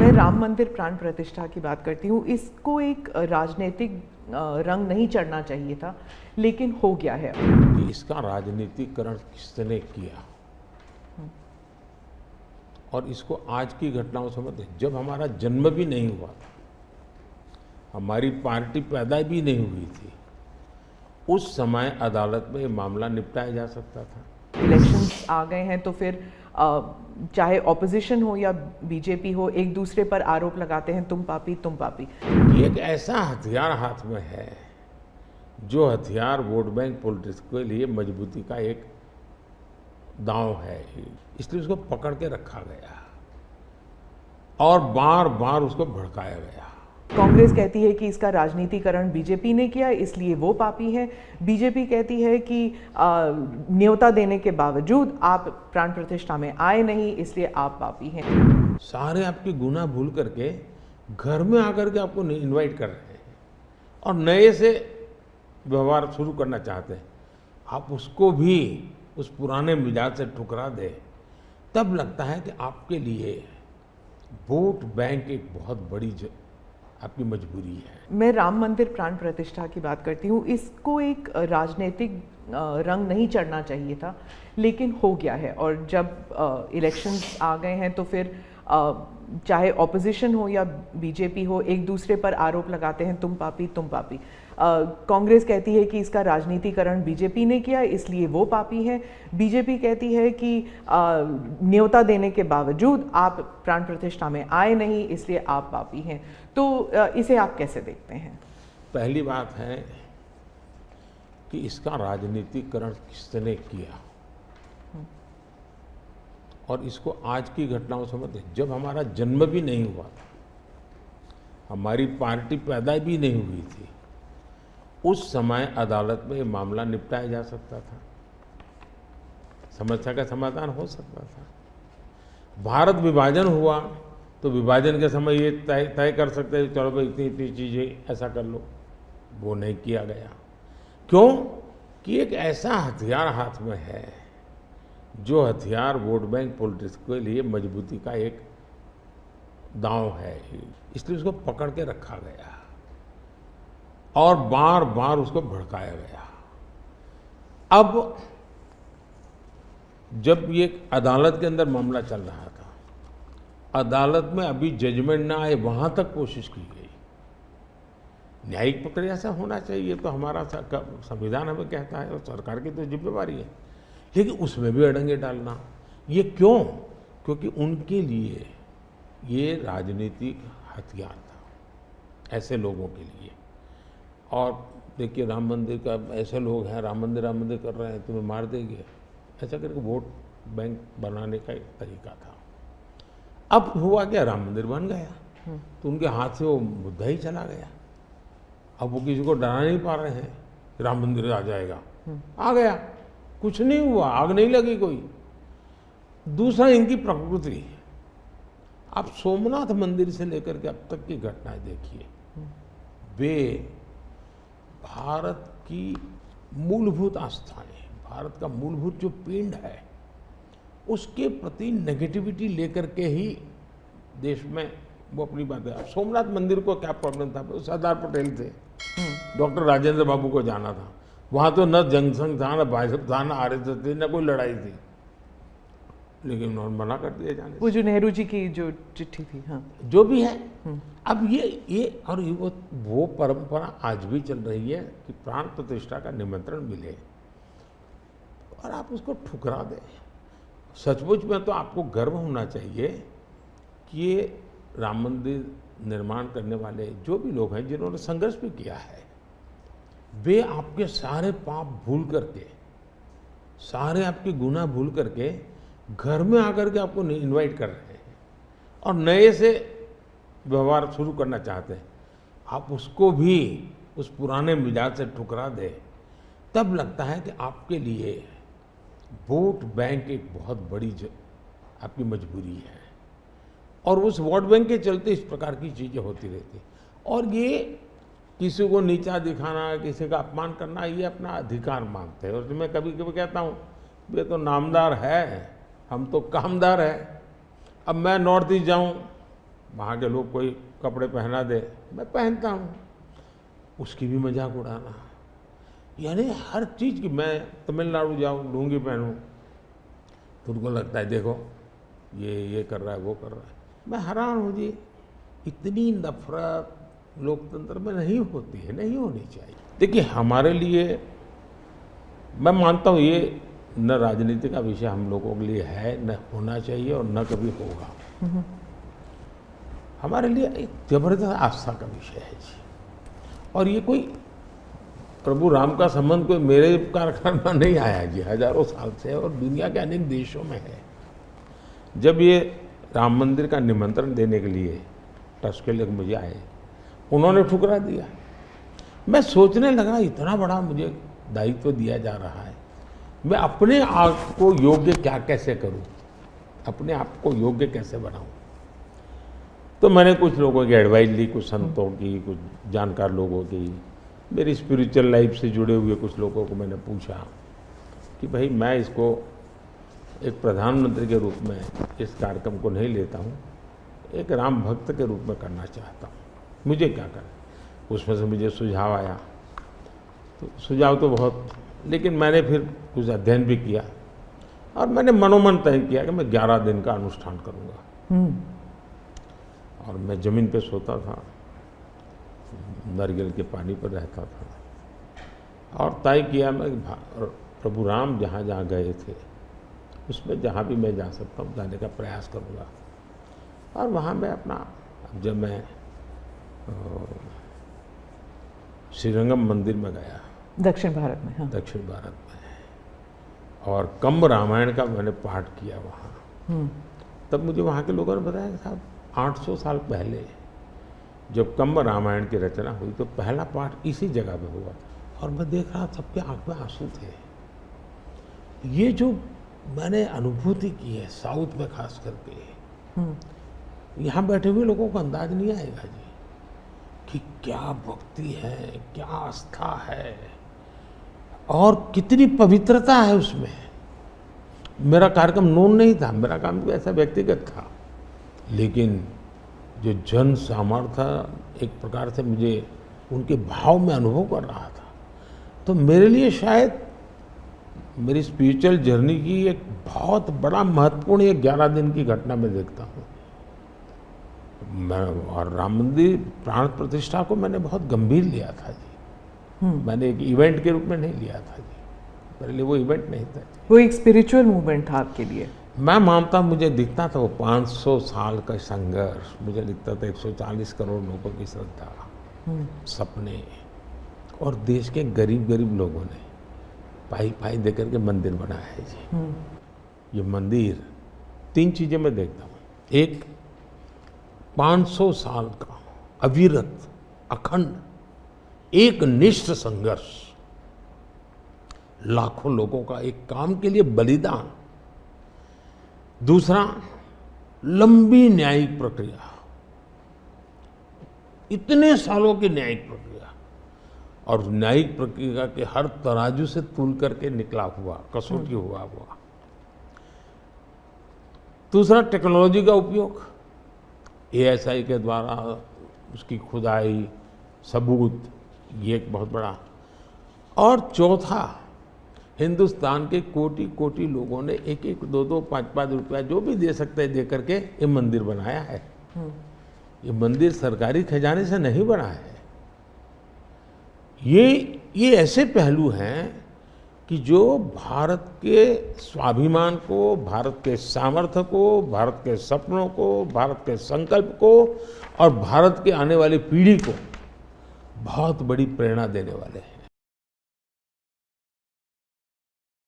मैं राम मंदिर प्राण प्रतिष्ठा की बात करती हूँ। इसको एक राजनीतिक रंग नहीं चढ़ना चाहिए था, लेकिन हो गया है। कि इसका राजनीतिकरण किसने किया और इसको आज की घटनाओं से मत, जब हमारा जन्म भी नहीं हुआ था, हमारी पार्टी पैदा भी नहीं हुई थी, उस समय अदालत में ये मामला निपटाया जा सकता था। इलेक्शंस आ गए हैं तो फिर चाहे ऑपोजिशन हो या बीजेपी हो, एक दूसरे पर आरोप लगाते हैं, तुम पापी तुम पापी। ये एक ऐसा हथियार हाथ में है जो हथियार वोट बैंक पॉलिटिक्स के लिए मजबूती का एक दांव है, इसलिए उसको पकड़ के रखा गया और बार बार उसको भड़काया गया। कांग्रेस कहती है कि इसका राजनीतिकरण बीजेपी ने किया, इसलिए वो पापी है। बीजेपी कहती है कि न्योता देने के बावजूद आप प्राण प्रतिष्ठा में आए नहीं, इसलिए आप पापी हैं। सारे आपके गुनाह भूल करके घर में आकर के आपको इनवाइट कर रहे हैं और नए से व्यवहार शुरू करना चाहते हैं। आप उसको भी उस पुराने मिजाज से ठुकरा दे, तब लगता है कि आपके लिए वोट बैंक एक बहुत बड़ी आपकी मजबूरी है। मैं राम मंदिर प्राण प्रतिष्ठा की बात करती हूँ। इसको एक राजनीतिक रंग नहीं चढ़ना चाहिए था, लेकिन हो गया है। और जब इलेक्शंस आ गए हैं तो फिर चाहे ऑपोजिशन हो या बीजेपी हो, एक दूसरे पर आरोप लगाते हैं, तुम पापी तुम पापी। कांग्रेस कहती है कि इसका राजनीतिकरण बीजेपी ने किया, इसलिए वो पापी है। बीजेपी कहती है कि न्योता देने के बावजूद आप प्राण प्रतिष्ठा में आए नहीं, इसलिए आप पापी हैं। तो इसे आप कैसे देखते हैं? पहली बात है कि इसका राजनीतिकरण किसने किया और इसको आज की घटनाओं से मत, जब हमारा जन्म भी नहीं हुआ था, हमारी पार्टी पैदा भी नहीं हुई थी, उस समय अदालत में ये मामला निपटाया जा सकता था, समस्या का समाधान हो सकता था। भारत विभाजन हुआ तो विभाजन के समय ये तय कर सकते हैं, चलो भाई इतनी इतनी चीज़ें ऐसा कर लो, वो नहीं किया गया। क्यों? कि एक ऐसा हथियार हाथ में है जो हथियार वोट बैंक पॉलिटिक्स के लिए मजबूती का एक दांव है, इसलिए उसको पकड़ के रखा गया और बार बार उसको भड़काया गया। अब जब ये अदालत के अंदर मामला चल रहा था, अदालत में अभी जजमेंट ना आए वहां तक कोशिश की गई। न्यायिक प्रक्रिया से होना चाहिए तो हमारा संविधान हमें कहता है और सरकार की तो जिम्मेवारी है, लेकिन उसमें भी अड़ंगे डालना, ये क्यों? क्योंकि उनके लिए ये राजनीतिक हथियार था, ऐसे लोगों के लिए। और देखिए राम मंदिर का, ऐसे लोग हैं राम मंदिर कर रहे हैं, तुम्हें मार देंगे, ऐसा करके वोट बैंक बनाने का एक तरीका था। अब हुआ क्या, राम मंदिर बन गया तो उनके हाथ से वो मुद्दा ही चला गया। अब वो किसी को डरा नहीं पा रहे हैं, राम मंदिर आ जाएगा, आ गया, कुछ नहीं हुआ, आग नहीं लगी कोई। दूसरा, इनकी प्रकृति, आप सोमनाथ मंदिर से लेकर के अब तक की घटनाएं देखिए, वे भारत की मूलभूत आस्थाएं, भारत का मूलभूत जो पिंड है, उसके प्रति नेगेटिविटी लेकर के ही देश में वो अपनी बात है। सोमनाथ मंदिर को क्या प्रॉब्लम था? सरदार पटेल थे, डॉक्टर राजेंद्र बाबू को जाना था, वहाँ तो न जनसंघ था, न भाजपा था, न आरएसएस थी, न कोई लड़ाई थी, लेकिन उन्होंने मना कर दिया जाने। वो जो नेहरू जी की जो चिट्ठी थी, हाँ, जो भी है। अब ये और वो परंपरा आज भी चल रही है कि प्राण प्रतिष्ठा का निमंत्रण मिले और आप उसको ठुकरा दें। सचमुच में तो आपको गर्व होना चाहिए कि ये राम मंदिर निर्माण करने वाले जो भी लोग हैं, जिन्होंने संघर्ष भी किया है, वे आपके सारे पाप भूल करके, सारे आपके गुनाह भूल करके घर में आकर के आपको इनवाइट कर रहे हैं और नए से व्यवहार शुरू करना चाहते हैं। आप उसको भी उस पुराने मिजाज से ठुकरा दे, तब लगता है कि आपके लिए वोट बैंक एक बहुत बड़ी आपकी मजबूरी है और उस वोट बैंक के चलते इस प्रकार की चीज़ें होती रहती। और ये किसी को नीचा दिखाना, किसी का अपमान करना, ये अपना अधिकार मानते हैं। और मैं कभी कभी कहता हूँ, वे तो नामदार है, हम तो कामदार है। अब मैं नॉर्थ ईस्ट जाऊँ, वहाँ के लोग कोई कपड़े पहना दे, मैं पहनता हूँ, उसकी भी मजाक उड़ाना। यानी हर चीज़ की, मैं तमिलनाडु जाऊँ लुंगी पहनूँ तो उनको लगता है देखो ये कर रहा है, वो कर रहा है। मैं हैरान हूँ जी, इतनी नफरत लोकतंत्र में नहीं होती है, नहीं होनी चाहिए। देखिए हमारे लिए, मैं मानता हूँ ये न राजनीति का विषय हम लोगों के लिए है, न होना चाहिए और न कभी होगा। हमारे लिए एक जबरदस्त आस्था का विषय है जी। और ये कोई प्रभु राम का संबंध कोई मेरे कारखाना में नहीं आया जी, हजारों साल से, और दुनिया के अनेक देशों में है। जब ये राम मंदिर का निमंत्रण देने के लिए ट्रस्ट के लोग मुझे आए, उन्होंने ठुकरा दिया। मैं सोचने लगा इतना बड़ा मुझे दायित्व दिया जा रहा है, मैं अपने आप को योग्य क्या कैसे करूं, अपने आप को योग्य कैसे बनाऊं। तो मैंने कुछ लोगों की एडवाइस ली, कुछ संतों की, कुछ जानकार लोगों की, मेरी स्पिरिचुअल लाइफ से जुड़े हुए कुछ लोगों को मैंने पूछा कि भाई मैं इसको एक प्रधानमंत्री के रूप में इस कार्यक्रम को नहीं लेता हूँ, एक राम भक्त के रूप में करना चाहता हूँ, मुझे क्या करना। उसमें से मुझे सुझाव आया, तो सुझाव तो बहुत, लेकिन मैंने फिर कुछ अध्ययन भी किया और मैंने मनोमन तय किया कि मैं 11 दिन का अनुष्ठान करूँगा। और मैं ज़मीन पे सोता था, नारियल के पानी पर रहता था, और तय किया मैं प्रभु राम जहाँ जहाँ गए थे उसमें जहाँ भी मैं जा सकता हूँ जाने का प्रयास करूँगा। और वहाँ मैं अपना, जब मैं श्रीरंगम मंदिर में गया, दक्षिण भारत में, हाँ, दक्षिण भारत में, और कंब रामायण का मैंने पाठ किया वहाँ, तब मुझे वहाँ के लोगों ने बताया कि साहब 800 साल पहले जब कंब रामायण की रचना हुई तो पहला पाठ इसी जगह पे हुआ। और मैं देख रहा, सबके आंख में आंसू थे। ये जो मैंने अनुभूति की है साउथ में खास करके, यहाँ बैठे हुए लोगों को अंदाज नहीं आएगा जी कि क्या भक्ति है, क्या आस्था है और कितनी पवित्रता है उसमें। मेरा कार्यक्रम नोन नहीं था, मेरा काम भी ऐसा व्यक्तिगत था, लेकिन जो जन सामर्थ्य एक प्रकार से मुझे उनके भाव में अनुभव कर रहा था, तो मेरे लिए शायद मेरी स्पिरिचुअल जर्नी की एक बहुत बड़ा महत्वपूर्ण एक 11 दिन की घटना मैं देखता हूँ। मैं और राम मंदिर प्राण प्रतिष्ठा को मैंने बहुत गंभीर लिया था जी। मैंने एक इवेंट के रूप में नहीं लिया था जी, मेरे लिए वो इवेंट नहीं था। वो एक स्पिरिचुअल मूवमेंट था आपके लिए? मैं मानता, मुझे दिखता था वो 500 साल का संघर्ष, मुझे दिखता था 140 करोड़ लोगों की श्रद्धा, सपने, और देश के गरीब गरीब लोगों ने पाई दे करके मंदिर बनाया है जी। ये मंदिर 3 चीज़ें मैं देखता हूँ। एक, 500 साल का अविरत अखंड एक निष्ठ संघर्ष, लाखों लोगों का एक काम के लिए बलिदान। दूसरा, लंबी न्यायिक प्रक्रिया, इतने सालों की न्यायिक प्रक्रिया, और न्यायिक प्रक्रिया के हर तराजू से तूल करके निकला हुआ, कसौटी हुआ। दूसरा, टेक्नोलॉजी का उपयोग, ASI के द्वारा उसकी खुदाई, सबूत, ये एक बहुत बड़ा। और चौथा, हिंदुस्तान के कोटि कोटि लोगों ने 1-1, 2-2, 5-5 रुपया जो भी दे सकते हैं दे करके ये मंदिर बनाया है। ये मंदिर सरकारी खजाने से नहीं बना है। ये ऐसे पहलू हैं कि जो भारत के स्वाभिमान को, भारत के सामर्थ्य को, भारत के सपनों को, भारत के संकल्प को और भारत के आने वाली पीढ़ी को बहुत बड़ी प्रेरणा देने वाले हैं।